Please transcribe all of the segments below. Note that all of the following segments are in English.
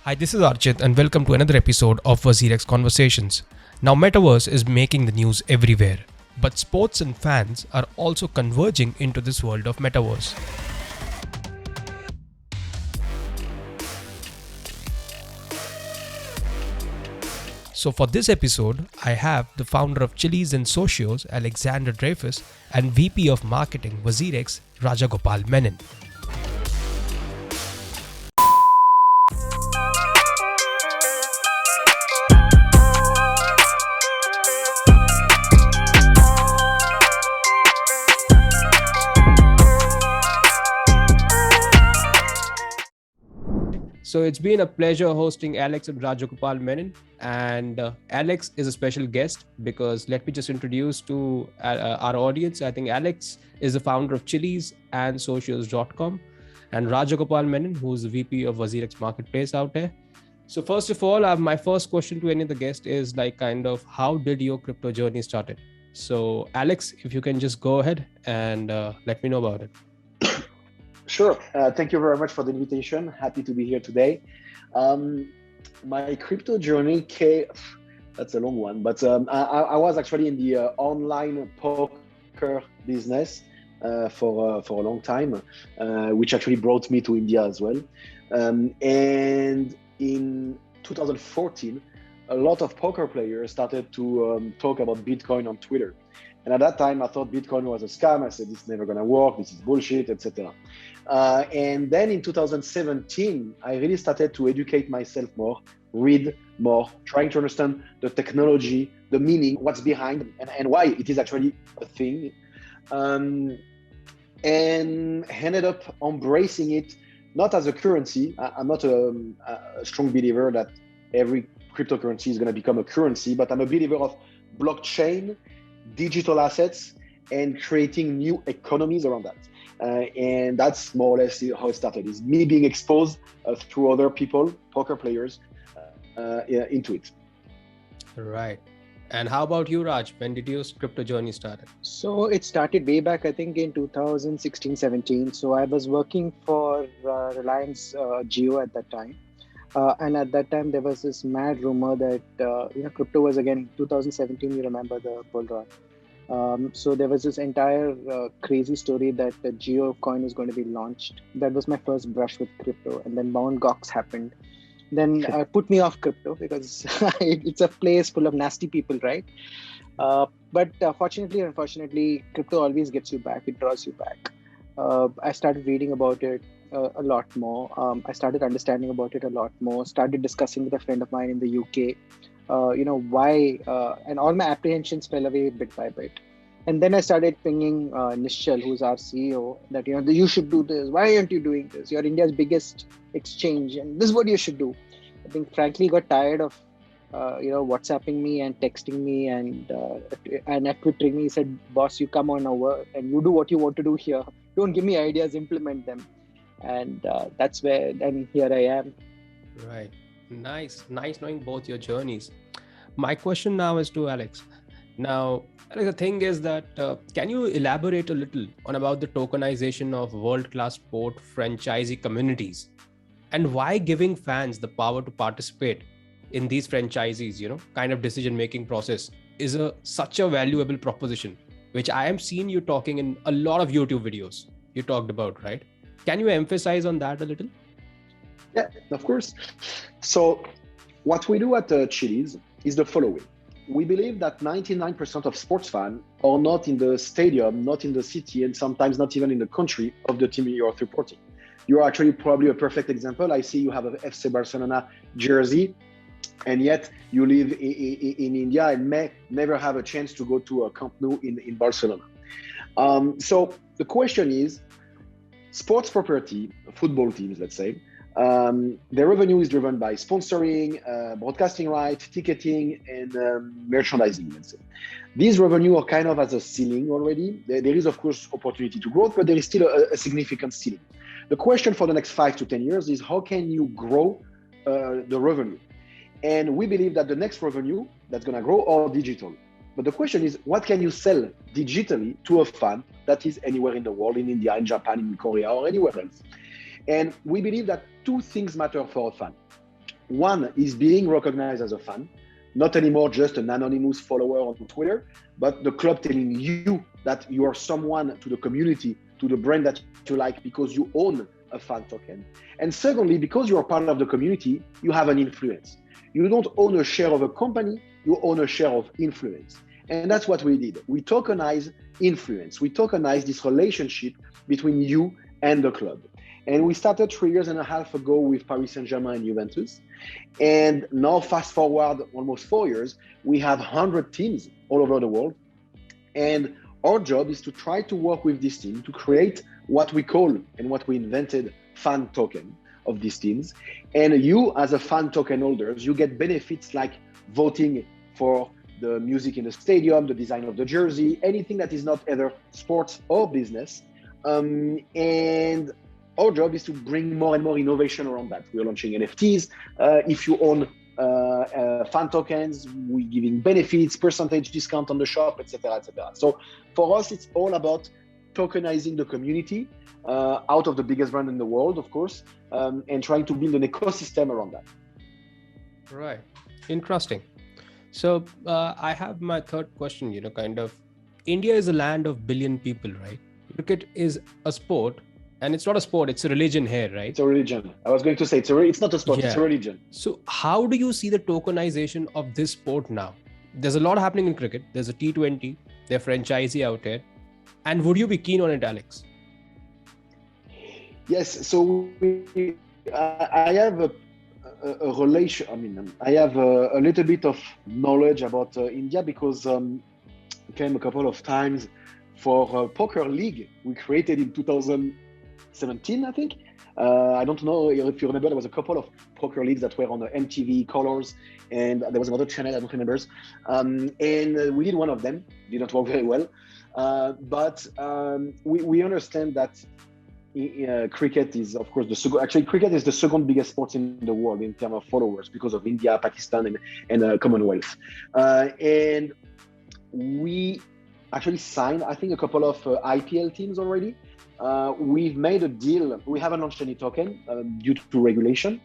Hi, this is Archit and welcome to another episode of Wazirx Conversations. Now, Metaverse is making the news everywhere, but sports and fans are also converging into this world of Metaverse. So for this episode, I have the founder of Chiliz and Socios, Alexandre Dreyfus, and VP of Marketing, Wazirx, Rajagopal Menon. So it's been a pleasure hosting Alex and Rajagopal Menon. And Alex is a special guest because let me just introduce to our audience. I think Alex is the founder of Chiliz and Socios.com, and Rajagopal Menon, who's the VP of Wazirx Marketplace out there. So first of all, my first question to any of the guests is how did your crypto journey started? So Alex, if you can just go ahead and let me know about it. Sure. Thank you very much for the invitation. Happy to be here today. My crypto journey that's a long one, but I was actually in the online poker business for a long time, which actually brought me to India as well. And in 2014, a lot of poker players started to talk about Bitcoin on Twitter. And at that time, I thought Bitcoin was a scam. I said, this is never going to work. This is bullshit, etc. And then in 2017, I really started to educate myself more, read more, trying to understand the technology, the meaning, what's behind, and why it is actually a thing. And ended up embracing it, not as a currency. I'm not a strong believer that every cryptocurrency is going to become a currency, but I'm a believer of blockchain, digital assets, and creating new economies around that. And that's more or less how it started, is me being exposed through other people, poker players, into it. Right. And how about you, Raj? When did your crypto journey start? So it started way back, I think, in 2016-17. So I was working for Reliance Jio at that time. And at that time, there was this mad rumor that, crypto was again, 2017, you remember the bull run. So there was this entire crazy story that the Geo coin is going to be launched. That was my first brush with crypto. And then Mt. Gox happened. Then put me off crypto because it's a place full of nasty people, right? But fortunately or unfortunately, crypto always gets you back. It draws you back. I started reading about it a lot more. I started understanding about it a lot more, started discussing with a friend of mine in the UK, why, and all my apprehensions fell away bit by bit. And then I started pinging Nishal, who's our CEO, that, you should do this. Why aren't you doing this? You're India's biggest exchange and this is what you should do. I think frankly got tired of, WhatsApping me and texting me and at Twittering me. He said, boss, you come on over and you do what you want to do here. Don't give me ideas, implement them. And that's where, and here I am. Right. Nice knowing both your journeys. My question now is to Alex. Now, the thing is that, can you elaborate a little on about the tokenization of world-class sport franchisee communities and why giving fans the power to participate in these franchisees, kind of decision-making process is such a valuable proposition, which I am seeing you talking in a lot of YouTube videos you talked about, right? Can you emphasize on that a little? Yeah, of course. So what we do at Chiliz is the following. We believe that 99% of sports fans are not in the stadium, not in the city, and sometimes not even in the country of the team you are supporting. You are actually probably a perfect example. I see you have a FC Barcelona jersey, and yet you live in India and may never have a chance to go to a Camp Nou in Barcelona. So the question is, sports property, football teams, let's say, their revenue is driven by sponsoring, broadcasting rights, ticketing, and merchandising, let's say. These revenue are kind of as a ceiling already. There is, of course, opportunity to grow, but there is still a significant ceiling. The question for the next 5 to 10 years is how can you grow the revenue? And we believe that the next revenue that's going to grow are digital. But the question is, what can you sell digitally to a fan that is anywhere in the world, in India, in Japan, in Korea, or anywhere else? And we believe that two things matter for a fan. One is being recognized as a fan, not anymore just an anonymous follower on Twitter, but the club telling you that you are someone to the community, to the brand that you like because you own a fan token. And secondly, because you are part of the community, you have an influence. You don't own a share of a company, you own a share of influence. And that's what we did. We tokenize influence. We tokenize this relationship between you and the club. And we started 3.5 years ago with Paris Saint-Germain and Juventus. And now fast forward almost 4 years, we have 100 teams all over the world. And our job is to try to work with this team to create what we call and what we invented fan token of these teams. And you as a fan token holders, you get benefits like voting for the music in the stadium, the design of the jersey, anything that is not either sports or business. And our job is to bring more and more innovation around that. We're launching NFTs. If you own fan tokens, we're giving benefits, percentage discount on the shop, etc., etc. So for us, it's all about tokenizing the community out of the biggest brand in the world, of course, and trying to build an ecosystem around that. Right. Interesting. So I have my third question, India is a land of billion people, right? Cricket is a sport. And it's not a sport, it's a religion here, right? It's a religion. I was going to say, it's not a sport, It's a religion. So how do you see the tokenization of this sport now? There's a lot happening in cricket. There's a T20, there's franchisee out here. And would you be keen on it, Alex? Yes, so I have a relation, I have a little bit of knowledge about India because I came a couple of times for a poker league we created in 2017, I think. I don't know if you remember, there was a couple of poker leagues that were on the MTV Colors, and there was another channel, I don't remember. And we did one of them, didn't work very well. But we understand that cricket is, of course, cricket is the second biggest sport in the world in terms of followers because of India, Pakistan, and Commonwealth. And we actually signed, I think, a couple of IPL teams already. We've made a deal. We haven't launched any token due to regulation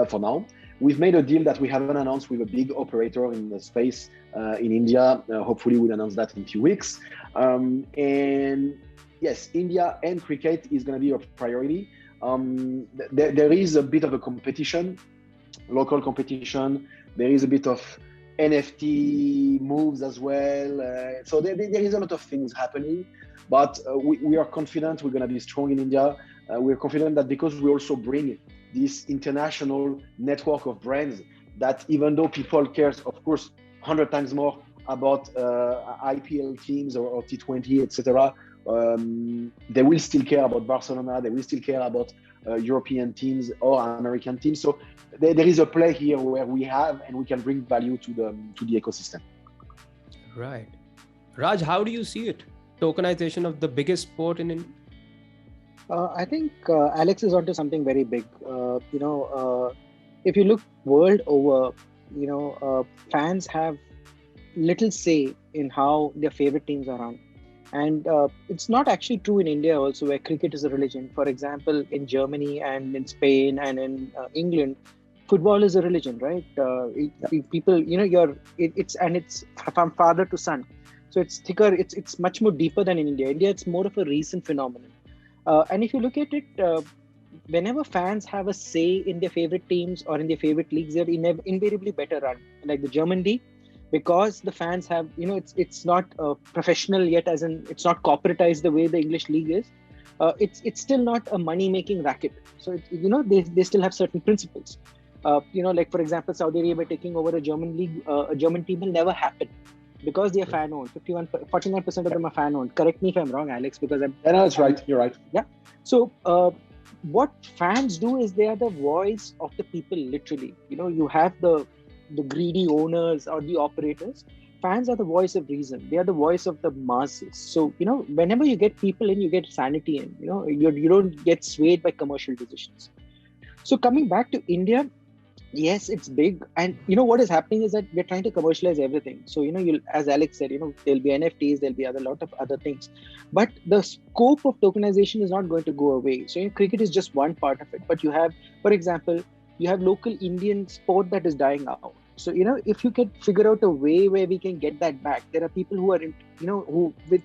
for now. We've made a deal that we haven't announced with a big operator in the space in India. Hopefully we'll announce that in a few weeks. And yes, India and cricket is going to be a priority. There is a bit of a competition, local competition. There is a bit of NFT moves as well. So there is a lot of things happening, but we are confident we're going to be strong in India. We're confident that because we also bring this international network of brands, that even though people cares, of course, 100 times more about IPL teams or T20, etc., they will still care about Barcelona. They will still care about European teams or American teams. So there is a play here where we have and we can bring value to the ecosystem. Right. Raj, how do you see it? Tokenization of the biggest sport in India? I think Alex is onto something very big. If you look world over, fans have little say in how their favorite teams are run. And it's not actually true in India also, where cricket is a religion. For example, in Germany and in Spain and in England, football is a religion, right? People, it's from father to son. So it's thicker, it's much more deeper than in India. India, it's more of a recent phenomenon. And if you look at it, whenever fans have a say in their favorite teams or in their favorite leagues, they're invariably better run. Like the German league, because the fans have, it's not professional yet, as in it's not corporatized the way the English league is. It's still not a money-making racket. So, they still have certain principles. Like for example, Saudi Arabia taking over a German league, a German team will never happen because they are fan-owned. 49% of them are fan-owned. Correct me if I'm wrong, Alex, because I'm... Yeah, no, that's right. You're right. Yeah. So what fans do is they are the voice of the people, literally. You have the greedy owners or the operators. Fans are the voice of reason. They are the voice of the masses. So, whenever you get people in, you get sanity in. You don't get swayed by commercial decisions. So coming back to India, yes, it's big. And what is happening is that we're trying to commercialize everything. So, as Alex said, there'll be NFTs, there'll be a lot of other things. But the scope of tokenization is not going to go away. So, cricket is just one part of it. But you have, for example, you have local Indian sport that is dying out. So, if you can figure out a way where we can get that back, there are people who are,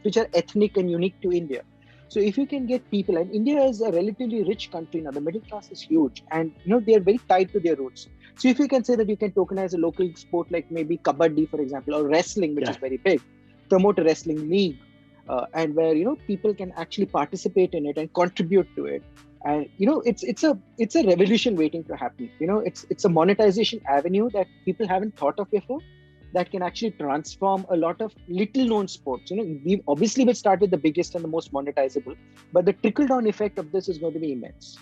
which are ethnic and unique to India. So if you can get people, and India is a relatively rich country now, the middle class is huge, and they are very tied to their roots. So if you can say that you can tokenize a local sport like maybe kabaddi, for example, or wrestling, which is very big, promote a wrestling league, and where people can actually participate in it and contribute to it. And it's a revolution waiting to happen. It's a monetization avenue that people haven't thought of before, that can actually transform a lot of little known sports. We obviously will start with the biggest and the most monetizable, but the trickle down effect of this is going to be immense.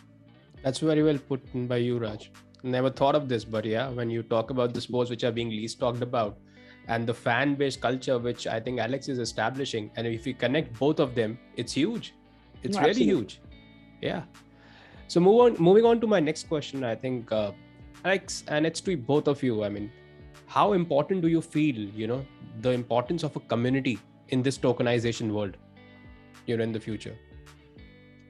That's very well put by you, Raj. Never thought of this, but yeah, when you talk about the sports which are being least talked about and the fan-based culture, which I think Alex is establishing, and if we connect both of them, it's huge. It's really huge. Yeah. So moving on to my next question, I think, Alex, and it's to both of you. I mean, how important do you feel, the importance of a community in this tokenization world, in the future?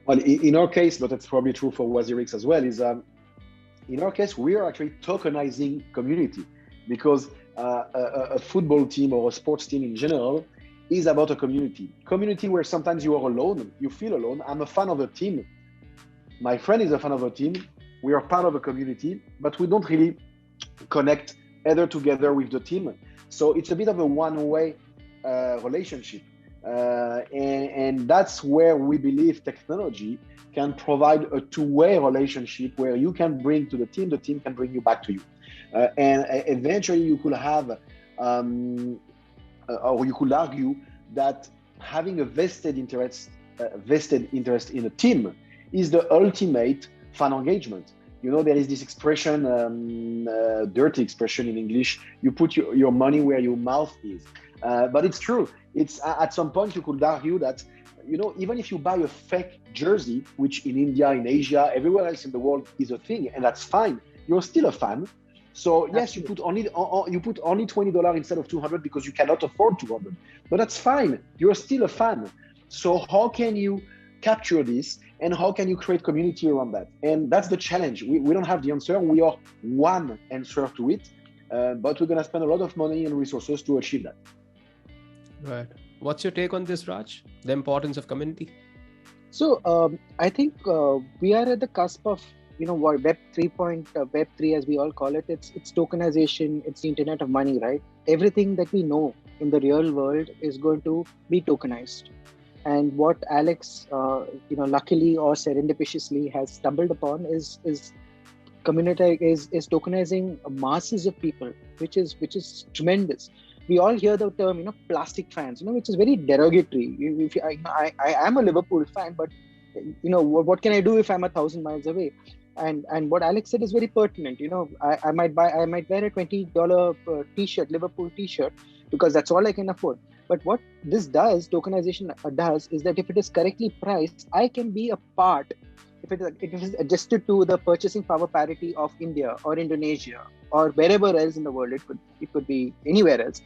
Well, in our case, but that's probably true for Wazirx as well, is in our case, we are actually tokenizing community, because a football team or a sports team in general is about a community where sometimes you are alone, you feel alone. I'm a fan of a team. My friend is a fan of a team. We are part of a community, but we don't really connect either together with the team. So it's a bit of a one-way relationship. And that's where we believe technology can provide a two-way relationship where you can bring to the team can bring you back to you. And eventually you could have, or you could argue that having a vested interest in a team is the ultimate fan engagement. There is this expression, dirty expression in English, you put your money where your mouth is. But it's true. It's at some point you could argue that, even if you buy a fake jersey, which in India, in Asia, everywhere else in the world is a thing, and that's fine, you're still a fan. So yes, you put only $20 instead of $200 because you cannot afford $200, but that's fine. You're still a fan. So how can you capture this, and how can you create community around that? And that's the challenge. We don't have the answer. We are one answer to it, but we're going to spend a lot of money and resources to achieve that. Right. What's your take on this, Raj? The importance of community? So I think we are at the cusp of what Web 3 as we all call it. It's tokenization. It's the internet of money, right? Everything that we know in the real world is going to be tokenized. And what Alex, luckily or serendipitously has stumbled upon is tokenizing masses of people, which is tremendous. We all hear the term, plastic fans, which is very derogatory. I am a Liverpool fan, but what can I do if I'm 1,000 miles away? And what Alex said is very pertinent. I might wear a $20 t-shirt, Liverpool t-shirt, because that's all I can afford. But what this tokenization does, is that if it is correctly priced, I can be a part. If it is adjusted to the purchasing power parity of India or Indonesia or wherever else in the world, it could be anywhere else.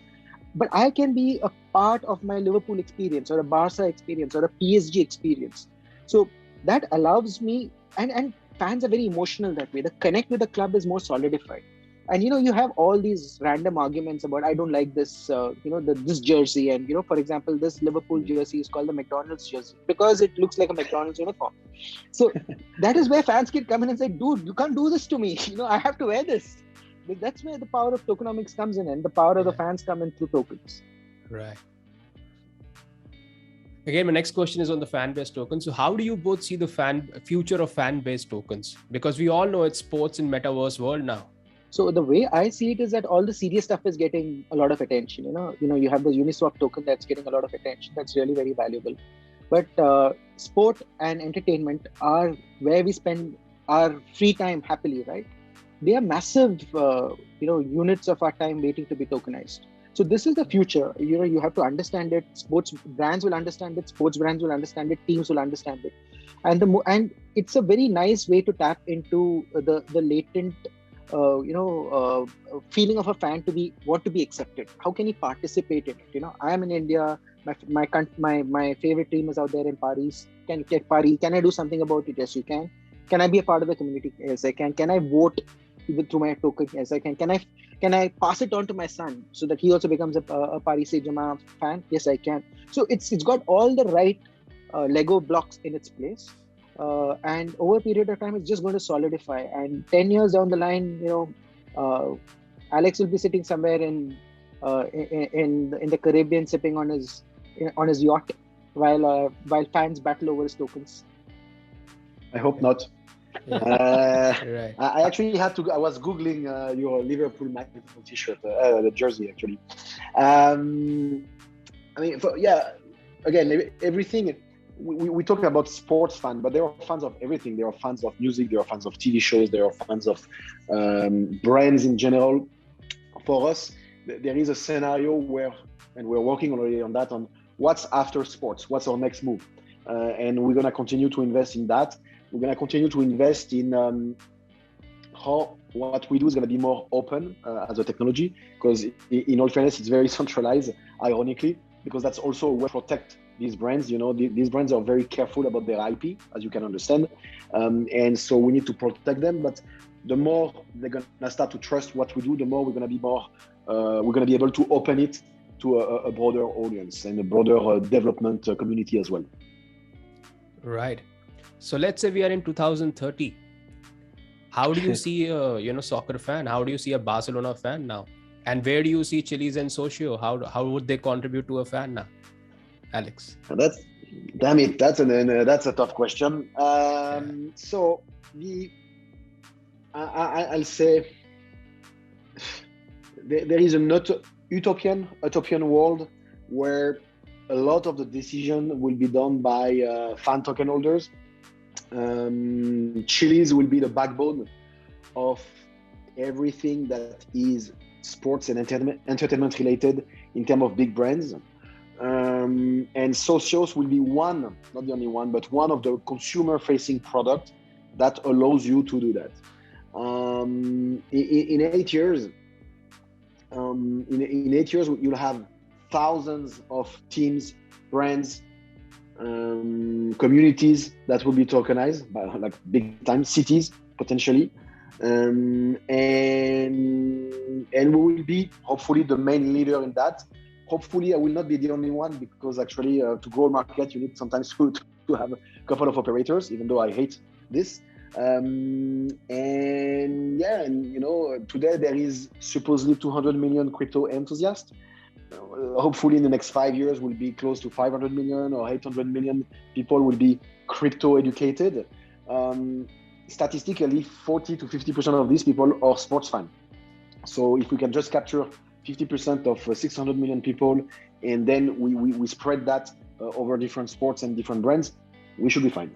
But I can be a part of my Liverpool experience or a Barca experience or a PSG experience. So that allows me, and fans are very emotional that way. The connect with the club is more solidified. And you have all these random arguments about, I don't like this, this jersey, and for example, this Liverpool jersey is called the McDonald's jersey because it looks like a McDonald's uniform. So that is where fans can come in and say, dude, you can't do this to me. I have to wear this. That's where the power of tokenomics comes in, and the power of the fans come in through tokens. Right. Again, my next question is on the fan-based tokens. So how do you both see the future of fan-based tokens? Because we all know it's sports in Metaverse world now. So the way I see it is that all the serious stuff is getting a lot of attention. You have the Uniswap token that's getting a lot of attention. That's really very valuable. But sport and entertainment are where we spend our free time happily, right? They are massive, units of our time waiting to be tokenized. So this is the future. You have to understand it. Sports brands will understand it. Sports brands will understand it. Teams will understand it. And it's a very nice way to tap into the latent feeling of a fan to want to be accepted. How can he participate in it? I am in India. My favorite team is out there in Paris. Can I do something about it? Yes, you can. Can I be a part of the community? Yes, I can. Can I vote through my token? Yes, I can. Can I pass it on to my son so that he also becomes a Paris Saint-Germain fan? Yes, I can. So it's got all the right Lego blocks in its place. And over a period of time, it's just going to solidify. And 10 years down the line, Alex will be sitting somewhere in the Caribbean, sipping on his yacht, while fans battle over his tokens. I hope not. Right. I actually had to. I was googling your Liverpool Magnificent T-shirt, the jersey actually. I mean, again, everything. We talk about sports fans, but there are fans of everything. There are fans of music. There are fans of TV shows. There are fans of brands in general. For us, there is a scenario where, and we're working already on that, on what's after sports, what's our next move, and we're gonna continue to invest in that. We're going to continue to invest in how what we do is going to be more open as a technology, because in all fairness, it's very centralized, ironically, because that's also a way to protect these brands. These brands are very careful about their IP, as you can understand. And so we need to protect them. But the more they're going to start to trust what we do, the more we're going to be able to open it to a broader audience and a broader development community as well. Right. So let's say we are in 2030. How do you see a soccer fan? How do you see a Barcelona fan now? And where do you see Chiliz and Socio? How would they contribute to a fan now, Alex? That's a tough question. So I'll say there is a utopian world where a lot of the decision will be done by fan token holders. Chiliz will be the backbone of everything that is sports and entertainment related in terms of big brands. And Socios will be one, not the only one, but one of the consumer-facing product that allows you to do that. In 8 years, you'll have thousands of teams, brands, communities that will be tokenized by like big time cities potentially, and we will be hopefully the main leader in that. Hopefully I will not be the only one, because actually to grow a market you need sometimes to have a couple of operators, even though I hate this. Today there is supposedly 200 million crypto enthusiasts. Hopefully in the next 5 years we'll be close to 500 million or 800 million people will be crypto educated. Statistically 40 to 50% of these people are sports fans. So if we can just capture 50% of 600 million people, and then we spread that over different sports and different brands, we should be fine.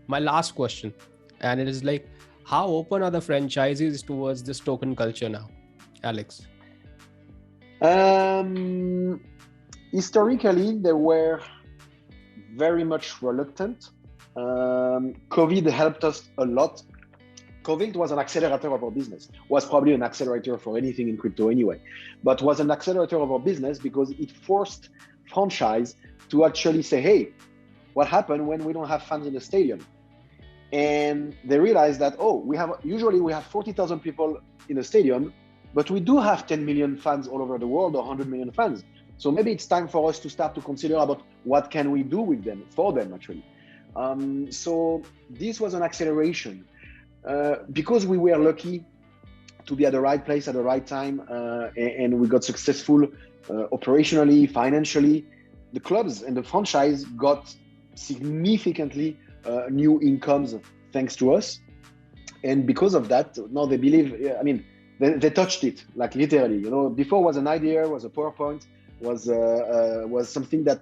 My last question, and it is like, how open are the franchises towards this token culture now, Alex? Historically, they were very much reluctant. COVID helped us a lot. COVID was an accelerator of our business, was probably an accelerator for anything in crypto anyway, but was an accelerator of our business because it forced franchise to actually say, hey, what happened when we don't have fans in the stadium? And they realized that, usually we have 40,000 people in the stadium, but we do have 10 million fans all over the world, or 100 million fans. So maybe it's time for us to start to consider about what can we do with them, for them actually. So this was an acceleration. Because we were lucky to be at the right place at the right time, and we got successful operationally, financially, the clubs and the franchise got significantly new incomes thanks to us. And because of that, now they believe, they touched it, like literally, before was an idea, was a PowerPoint, was something that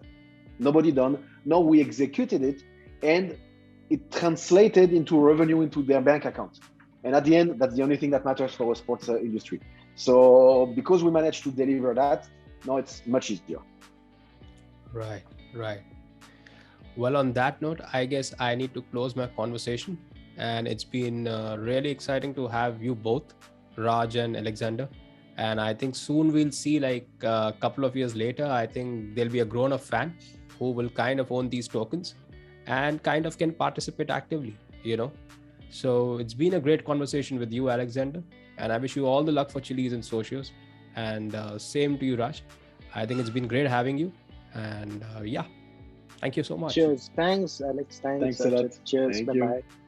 nobody done. Now we executed it, and it translated into revenue into their bank account. And at the end, that's the only thing that matters for a sports industry. So because we managed to deliver that, now it's much easier. Right. Well, on that note, I guess I need to close my conversation. And it's been really exciting to have you both, Raj and Alexander. And I think soon we'll see, like a couple of years later, I think there'll be a grown-up fan who will kind of own these tokens and kind of can participate actively you know. So it's been a great conversation with you, Alexander, and I wish you all the luck for Chiliz and socios. And same to you, Raj. I think it's been great having you. And yeah, thank you so much. Cheers. Thanks, Alex. Thanks, Thanks a lot. Cheers. Thank Bye you. bye.